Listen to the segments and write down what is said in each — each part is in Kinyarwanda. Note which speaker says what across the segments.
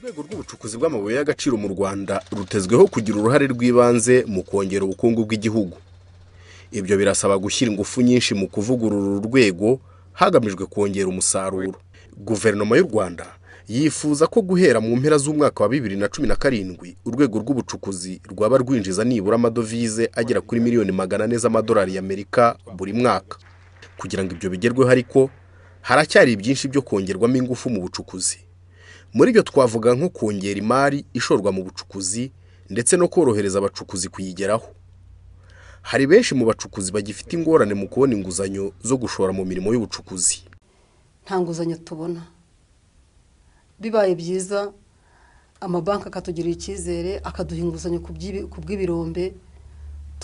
Speaker 1: Urwego rw'ubucukuzi bw'amabuye y'agaciro mu Rwanda rutezweho kugira uruhare rw'ibanze mu kongera ubukungu bw'igihugu. Ibyo birasaba gushyira ingufu nyinshi mu kuvugurura uru rwego hagamijwe kongera umusaruro. Guverinoma y'u Rwanda yifuza ko guhera mu mpera z'umwaka wa 2017 urwego rw'ubucukuzi rwaba rwinjiza nibura amadovize agera kuri miliyoni 400 z'amadolari y'Amerika buri mwaka. Kugira ngo ibyo bigerweho ariko haracyari byinshi byo kongerwamo ingufu mu bucukuzi. Muri byo twavuga nko kongera imari ishorwa mu bucukuzi ndetse no korohereza abacukuzi kuyigeraho. Hari benshi mu bacukuzi bagifite ingorane mu kubona inguzanyo zo gushora mu mirimo y'ubucukuzi.
Speaker 2: Nta nguzanyo tubona. Bibaye byiza amabanki akatugirira icyizere akaduha inguzanyo ku bw'ibirombe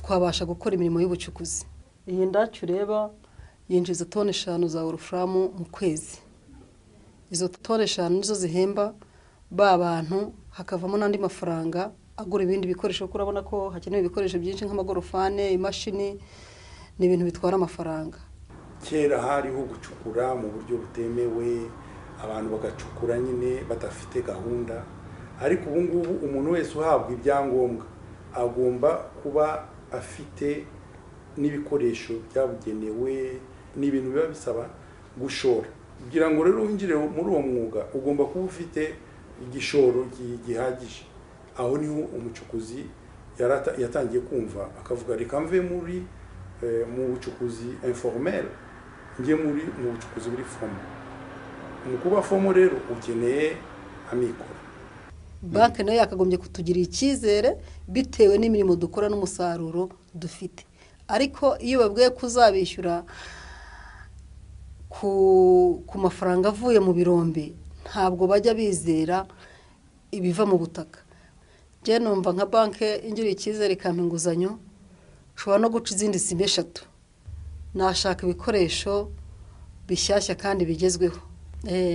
Speaker 2: twabasha gukora imirimo y'ubucukuzi. Iyi ndacu ureba yinjiza toni 5 za wolframu mu kwezi. Izo toni 5 nizo zihemba ba bantu hakavamo n'andi mafaranga agura ibindi bikoresho. Kurabona ko hakenewe ibikoresho byinshi nk'amagorofane, imashini n'ibintu bitwara amafaranga.
Speaker 3: Kera hariho gucukura mu buryo butemewe, abantu bagacukura nyine badafite gahunda, ariko ubu ngubu umuntu wese uhabwa ibyangombwa agomba kuba afite n'ibikoresho byabugenewe n'ibintu biba bisaba gushora. Kugira ngo rero winjire muri uwo mwuga ugomba kuba ufite igishoro gihagije. Aho niho umucukuzi yatangiye kumva akavuga reka mve muri mu bucukuzi informel ngiye mu bucukuzi buri formal. Mu kuba formal rero ukeneye amikoro.
Speaker 2: Banki nayo yakagombye kutugira icyizere bitewe n'imirimo dukora n'umusaruro dufite. Ariko iyo babwiye kuzabishyura ku mafaranga avuye mu birombe ntabwo bajya bizera ibiva mu butaka. Je numva nka banki ingira icyizere ikampa inguzanyo nshobora no guca izindi sime 3. Nashaka ibikoresho bishyashya kandi bigezweho.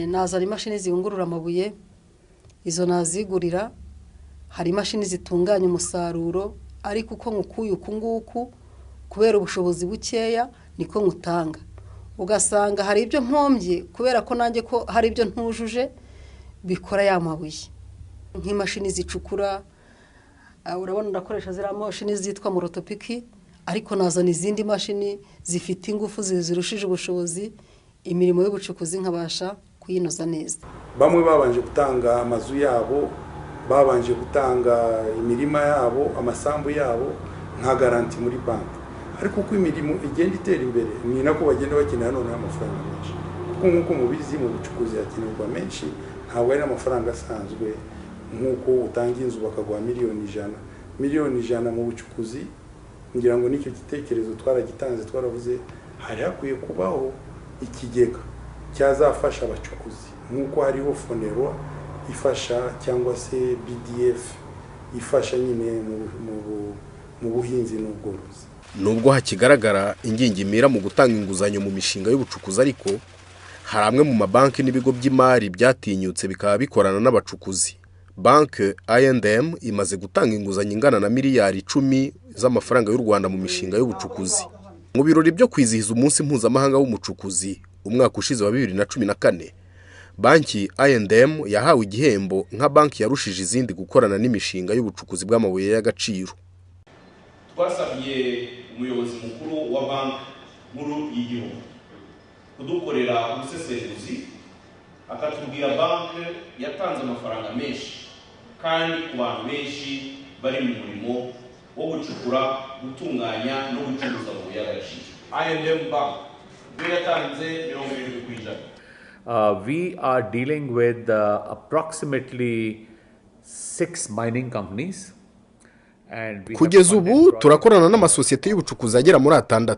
Speaker 2: Nazana imashini ziyungurura amabuye, izo nazigurira. Hari imashini zitunganya umusaruro, ariko uko nkukuye ukunguku kubera ubushobozi bukeya niko nkutanga. Ugasanga hari ibyo mpombye kubera ko nanjye ko hari ibyo ntujuje bikora ya mabuye. Nk'imashini zicukura, urabona ndakoresha zira mashini zitwa murotopiki, ariko nazana izindi mashini zifite ingufu zirushije ubushobozi, imirimo y'ubucukuzi nkabasha kuyinoza neza.
Speaker 3: Bamwe babanje gutanga amazu yabo, babanje gutanga imirima yabo, amasambu yabo nka garanti muri banki. Ariko uko imirimo igenda itera imbere ni nako bagenda bakenera none amafaranga menshi. Kuko nkuko mubizi mu bucukuzi hakenerwa menshi, ntabwo ari amafaranga asanzwe nkuko utanga inzu bakaguha miliyoni 100 mu bucukuzi. Ngira ngo nicyo gitekerezo twaragitanze, twaravuze hari hakwiye kubaho ikigega cyazafasha abacukuzi nkuko hariho fonero ifasha cyangwa se BDF ifasha nyine mu buhinzi n'ubworozi.
Speaker 1: Nubwo hakigaragara ingingimira mu gutanga inguzanyo mu mishinga y'ubucukuzi, ariko hari amwe mu mabanki n'ibigo by'imari byatinyutse bikaba bikorana n'abacukuzi. Banki I&M imaze gutanga inguzanyo ingana na miliyari 10 z'amafaranga y'u Rwanda mu mishinga y'ubucukuzi. Mu birori byo kwizihiza umunsi mpuzamahanga w'umucukuzi umwaka ushize wa 2014, banki I&M yahawe igihembo nka banki yarushije izindi gukorana n'imishinga y'ubucukuzi bw'amabuye y'agaciro.
Speaker 4: Twasabye umuyobozi mukuru wa banki nkuru y'igihugu kudukorera ubusesenguzi, akatubwira banki yatanze amafaranga menshi kandi ku bantu benshi bari mu murimo wo gucukura, gutunganya no gucuruza amabuye y'agaciro. I&M bank yatanze 70%.
Speaker 5: We are dealing with approximately 6 mining companies.
Speaker 1: Kugeza ubu turakorana n'amasosiyete y'ubucukuzi agera muri 6.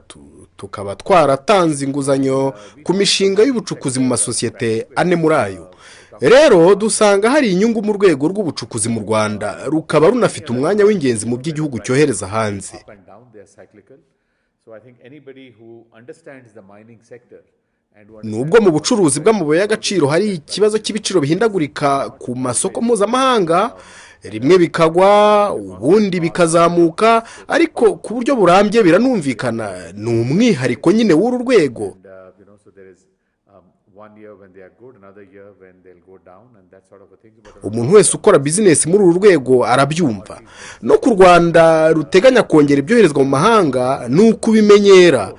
Speaker 1: Tukaba twaratanze inguzanyo ku mishinga y'ubucukuzi mu masosiyete 4 muri ayo. Rero dusanga hari inyungu mu rwego rw'ubucukuzi mu Rwanda, rukaba runafite umwanya w'ingenzi mu by'igihugu cyohereza hanze. Nubwo mu bucuruzi bw'amabuye y'agaciro hari ikibazo cy'ibiciro bihindagurika ku masoko mpuzamahanga, rimwe bikagwa ubundi bikazamuka, ariko ku buryo burambye biranumvikana ni umwihariko nyine w'uru rwego.
Speaker 5: 1 year when they are good, another year when they'll go down, and that sort of a thing.
Speaker 1: umuntu wese ukora bizinesi muri uru rwego arabyumva. No ku Rwanda ruteganya kongera ibyoherezwa mu mahanga nuko ubimenyera.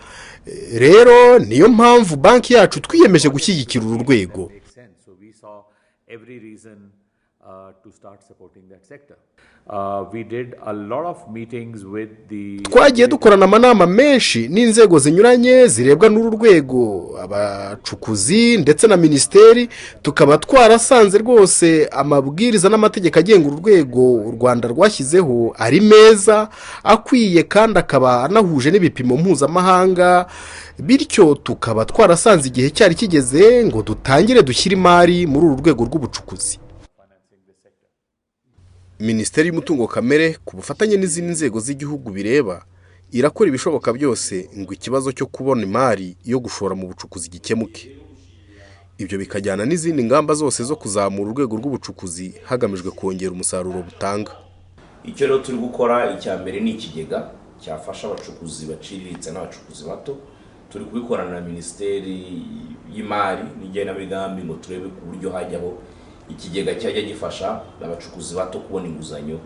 Speaker 1: Rero niyo mpamvu banki yacu twiyemeje gushyigikira uru rwego.
Speaker 5: So we saw every reason to start supporting that sector. We did a lot of meetings with the
Speaker 1: twagiye dukorana amanama menshi n'inzego zinyuranye zirebwa n'uru rwego, abacukuzi ndetse na ministeri, tukaba twarasanze rwose amabwiriza n'amategeko agenga uru rwego u Rwanda rwashyizeho ari meza, akwiye kandi akaba anahuje n'ibipimo mpuzamahanga, bityo tukaba twarasanze igihe cyari kigeze ngo dutangire dushyire imari muri uru rwego rw'ubucukuzi. Minisiteri y'umutungo kamere ku bufatanye n'izindi nzego z'igihugu bireba irakora ibishoboka byose ngo ikibazo cyo kubona imari yo gushora mu bucukuzi gikemuke. Ibyo bikajyana n'izindi ngamba zose zo kuzamura urwego rw'ubucukuzi hagamijwe kongera umusaruro butanga.
Speaker 4: Icyo rero turi gukora icya mbere ni ikigega cyafasha abacukuzi baciriritse n'abacukuzi bato. Turi kubikorana na Minisiteri y'Imari n'Igenamigambi ngo turebe ku buryo hajyaho ikigega cyajya gifasha abacukuzi bato kubona inguzanyo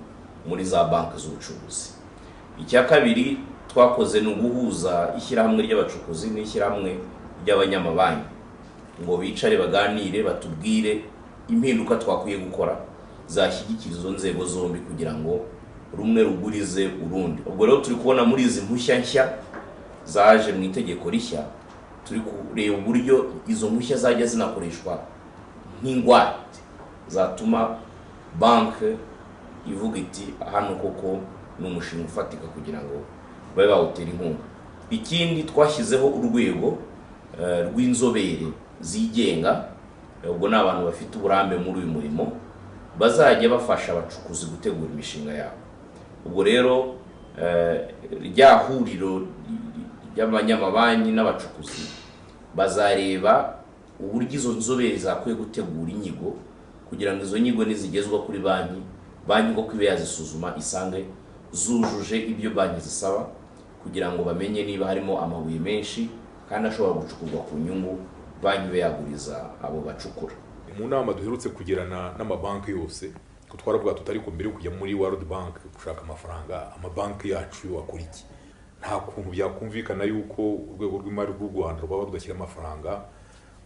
Speaker 4: muri za banki z'ubucukuzi. Icya kabiri twakoze no guhuza ishyirahamwe ry'abacukuzi n'ishyirahamwe ry'abanyamabanki ngo bicare baganire batubwire impinduka twakwiye gukora zashyigikira izo nzego zombi kugira ngo rumwe rugurize urundi. Ubwo rero turi kubona muri izi mpushya nshya zaje mu itegeko rishya, turi kureba uburyo izo mpushya zajya zinakoreshwa nk'ingwate zatuma banki ivuga iti hano koko ni umushinga ufatika kugira ngo babe bawutera inkunga. Ikindi twashyizeho urwego rw'inzobere zigenga, ubwo ni abantu bafite uburambe muri uyu murimo bazajya bafasha abacukuzi gutegura imishinga yabo. Ubwo rero rya huriro ry'abanyamabanki n'abacukuzi bazareba uburyo izo nzobere zakwiye gutegura inyigo kugira ngo izo nyigo nizigezwa kuri banki ngo kwibe yazisuzuma isange zujuje ibyo banki zisaba kugira ngo bamenye niba harimo amabuye menshi kandi ashobora gucukurwa ku nyungu banki be yaguriza abo bacukura.
Speaker 6: Mu nama duherutse kugirana n'amabanki yose ko twaravuga tutari ko mbere kujya muri World Bank gushaka amafaranga, amabanki yacu yo akora iki? Nta kuntu byakumvikana yuko urwego rw'imari rw'u Rwanda rwaba rudashyira amafaranga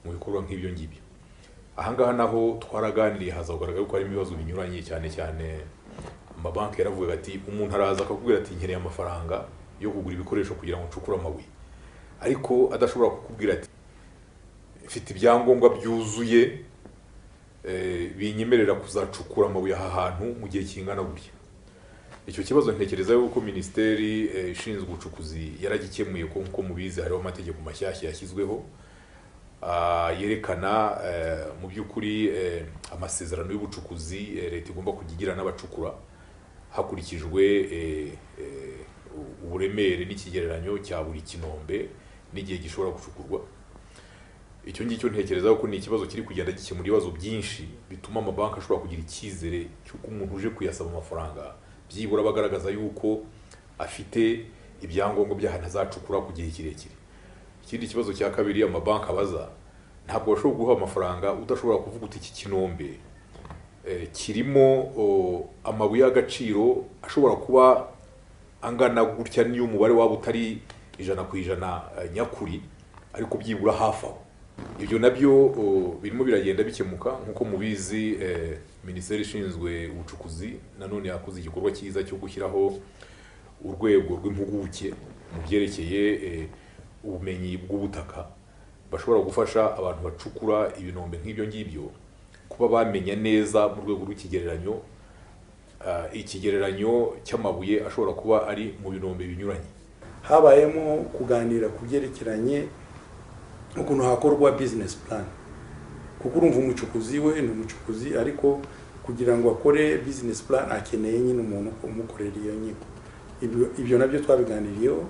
Speaker 6: mu bikorwa nk'ibyo ngibyo. Ahangaha naho twaraganiriye haza kugaragara ko hari ibibazo binyuranye, cyane cyane amabanki yaravuga ati umuntu araza akakubwira ati nkeneye amafaranga yo kugura ibikoresho kugira ngo ncukure amabuye, ariko adashobora kukubwira ati mfite ibyangombwa byuzuye binyemerera kuzacukura amabuye aha hantu mu gihe kingana gutya. Icyo kibazo ntekereza yuko Minisiteri ishinzwe ubucukuzi yaragikemuye ko nko mubizi hariho amategeko mashyashya yashyizweho yerekana mu by'ukuri amasezerano y'ubucukuzi leta igomba kugigira n'abacukura hakurikijwe uburemere n'ikigereranyo cya buri kinombe n'igihe gishobora gucukurwa. Icyo ngicyo ntekereza ko ni ikibazo kiri kugenda gikemura ibibazo byinshi bituma amabanki ashobora kugira icyizere cy'uko umuntu uje kuyasaba amafaranga byibura bagaragaza yuko afite ibyangombwa by'ahantu azacukura ku gihe kirekire. Ikindi kibazo cya kabiri amabanki abaza, ntabwo bashobora guha amafaranga udashobora kuvuga uti iki kinombe kirimo amabuye y'agaciro ashobora kuba angana gutya niyo umubare waba utari 100% nyakuri, ariko byibura hafi aho. Ibyo nabyo birimo biragenda bikemuka nkuko mubizi. Minisiteri ishinzwe ubucukuzi nanone yakoze igikorwa cyiza cyo gushyiraho urwego rw'impuguke mu byerekeye ubumenyi bw'ubutaka bashobora gufasha abantu bacukura ibinombe nk'ibyo ngibyo kuba bamenya neza mu rwego rw'ikigereranyo ikigereranyo cy'amabuye ashobora kuba ari mu binombe binyuranye.
Speaker 3: Habayemo kuganira ku byerekeranye ukuntu hakorwa business plan, kuko urumva umucukuzi we ni umucukuzi, ariko kugira ngo akore business plan akeneye nyine umuntu umukorera iyo nyigo. Ibyo nabyo twabiganiriyeho.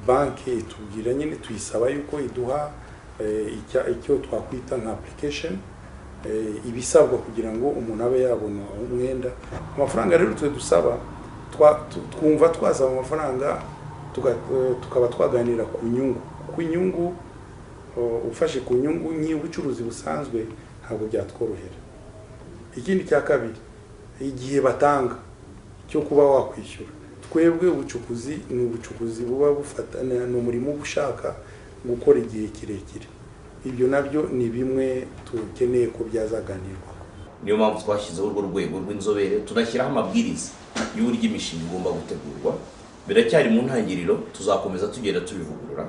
Speaker 3: Banki itubwira nyine tuyisaba yuko iduha icyo twakwita nka application ibisabwa kugira ngo umuntu abe yabona umwenda. Amafaranga rero twe dusaba twumva twasaba amafaranga tukaba twaganira ku nyungu ufashe ku nyungu y'ubucuruzi busanzwe ntabwo byatworohera. Ikindi cya kabiri, igihe batanga cyo kuba wakwishyura, twebwe ubucukuzi ni ubucukuzi buba bufatana n'umurimo ushaka gukora igihe kirekire. Ibyo nabyo ni bimwe tukeneye ko byazaganirwa.
Speaker 4: Niyo mpamvu twashyizeho urwo rwego rw'inzobere, tunashyiraho amabwiriza y'uburyo imishinga igomba gutegurwa. Biracyari mu ntangiriro, tuzakomeza tugenda tubivugurura,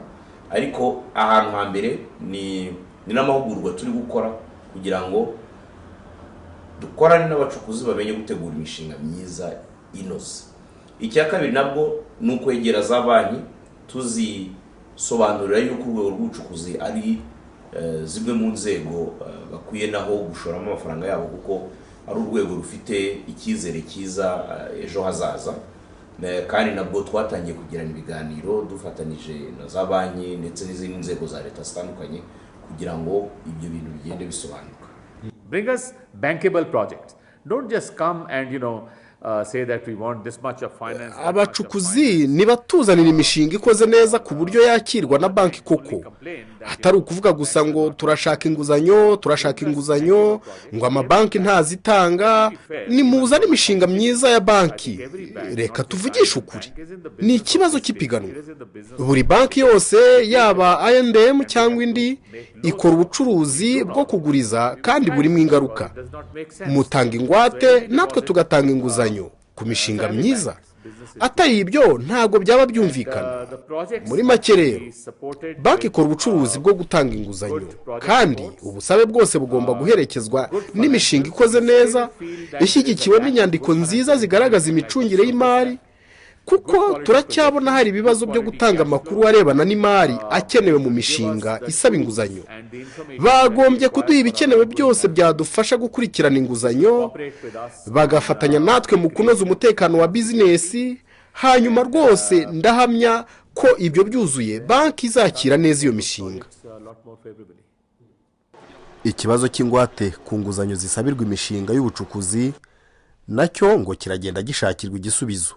Speaker 4: ariko ahantu hambere ni n'amahugurwa turi gukora kugira ngo dukorane n'abacukuzi bamenye gutegura imishinga myiza inoze. Icya kabiri nabwo ni ukwegera za banki, tuzisobanurira yuko urwego rw'ubucukuzi ari zimwe mu nzego bakwiye naho gushoramo amafaranga yabo, kuko ari urwego rufite icyizere cyiza ejo hazaza. Kandi nabwo twatangiye kugirana ibiganiro dufatanije na za banki ndetse n'izindi nzego za leta zitandukanye kugira ngo ibyo bintu bigende bisobanuka.
Speaker 5: Bring us bankable projects. Don't just come and say that we want this much of finance.
Speaker 1: Abacukuzi nibatuzanira imishinga ikoze neza ku buryo yakirwa na banki koko. Atari ukuvuga gusa ngo turashaka inguzanyo ngo amabanki ntazitanga. Nimuzane imishinga myiza ya banki. Reka tuvugishe ukuri. Ni ikibazo cy'ipiganwa. Buri banki yose yaba I&M cyangwa indi ikora ubucuruzi bwo kuguriza kandi burimo ingaruka. Mutanga ingwate natwe tugatanga inguzanyo ku mishinga myiza. Atari ibyo ntabwo byaba byumvikana. Muri make rero, banki ikora ubucuruzi bwo gutanga inguzanyo, kandi ubusabe bwose bugomba guherekezwa n'imishinga ikoze neza, ishyigikiwe n'inyandiko nziza zigaragaza imicungire y'imari, kuko turacyabona hari ibibazo byo gutanga amakuru arebana n'imari akenewe mu mishinga isaba inguzanyo. Bagombye kuduha ibikenewe byose byadufasha gukurikirana inguzanyo, bagafatanya natwe mu kunoza umutekano wa bizinesi. Hanyuma rwose ndahamya ko ibyo byuzuye banki izakira neza iyo mishinga. Ikibazo cy'ingwate ku nguzanyo zisabirwa imishinga y'ubucukuzi nacyo ngo kiragenda gishakirwa igisubizo.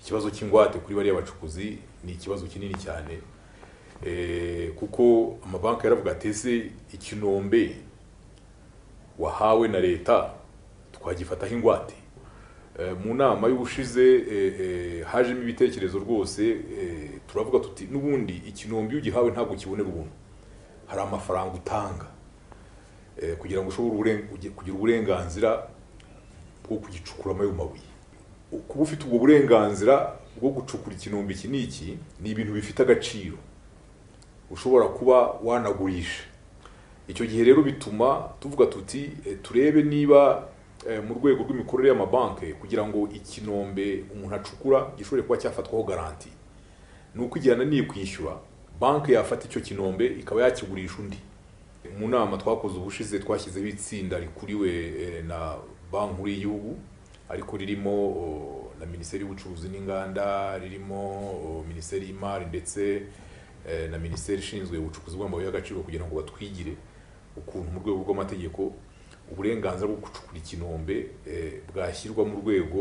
Speaker 6: Ikibazo cy'ingwate kuri bariya bacukuzi ni ikibazo kinini cyane, kuko amabanki yaravuga ati ese ikinombe wahawe na leta twagifataho ingwate. Mu nama y'ubushize hajemo ibitekerezo rwose, turavuga tuti n'ubundi ikinombe ugihawe ntabwo kibonera ubuntu. Hari amafaranga utanga kugira ngo ushobore kugira uburenganzira bwo kugicukuramo ayo mabuye. Kuba ufite ubwo burenganzira bwo gucukura ikinombe iki n'iki ni ibintu bifite agaciro ushobora kuba wanagurisha. Icyo gihe rero bituma tuvuga tuti turebe niba mu rwego rw'imikorere y'amabanki kugira ngo ikinombe umuntu acukura gishobore kuba cyafatwaho garanti, nuko igihe ananiye kwishyura banki yafata icyo kinombe ikaba yakigurisha undi. Mu nama twakoze ubushize twashyizeho itsinda rikuriwe na banki nkuru y'igihugu, ariko ririmo na Minisiteri y'Ubucuruzi n'Inganda, ririmo Minisiteri y'Imari ndetse na Minisiteri ishinzwe ubucukuzi bw'amabuye y'agaciro, kugira ngo batwigire ukuntu mu rwego rw'amategeko uburenganzira bwo gucukura ikinombe bwashyirwa mu rwego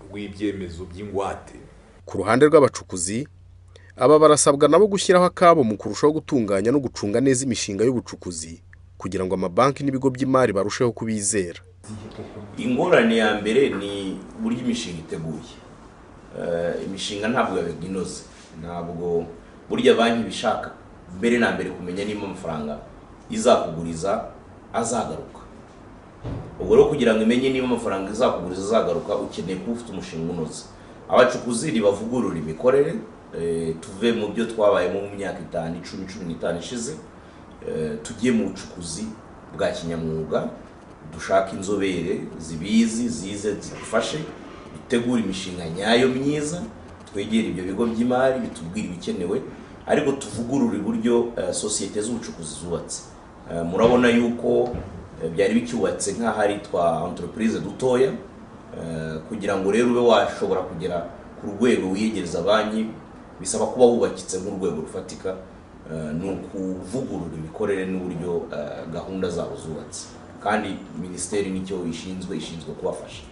Speaker 6: rw'ibyemezo by'ingwate.
Speaker 1: Ku ruhande rw'abacukuzi, aba barasabwa nabo gushyiraho akabo mu kurushaho gutunganya no gucunga neza imishinga y'ubucukuzi kugira ngo amabanki n'ibigo by'imari barusheho kubizera.
Speaker 4: Ingorane ya mbere ni buryo imishinga iteguye. Imishinga ntabwo yabaga inoze, ntabwo burya banki bishaka mbere na mbere kumenya niba amafaranga izakuguriza azagaruka. Ubwo rero kugira ngo imenye niba amafaranga izakuguriza azagaruka, ukeneye kuba ufite umushinga unoze. Abacukuzi bavugurura imikorere, tuve mu byo twabayemo mu myaka 5, 10, 15 ishize, tugiye mu bucukuzi bwa kinyamwuga, dushaka inzobere zibizi zize zidufashe dutegura imishinga nyayo myiza, twegera ibyo bigo by'imari bitubwira ibikenewe, ariko tuvugurura uburyo sosiyete z'ubucukuzi zubatse. Murabona yuko byari bicyubatse nk'ahari twa entreprise dutoya, kugira ngo rero ube washobora kugera ku rwego wiyegereza banki bisaba kuba wubakitse nk'urwego rufatika, ni ukuvugurura imikorere n'uburyo gahunda zabo zubatse, kandi minisiteri nicyo ishinzwe kubafasha.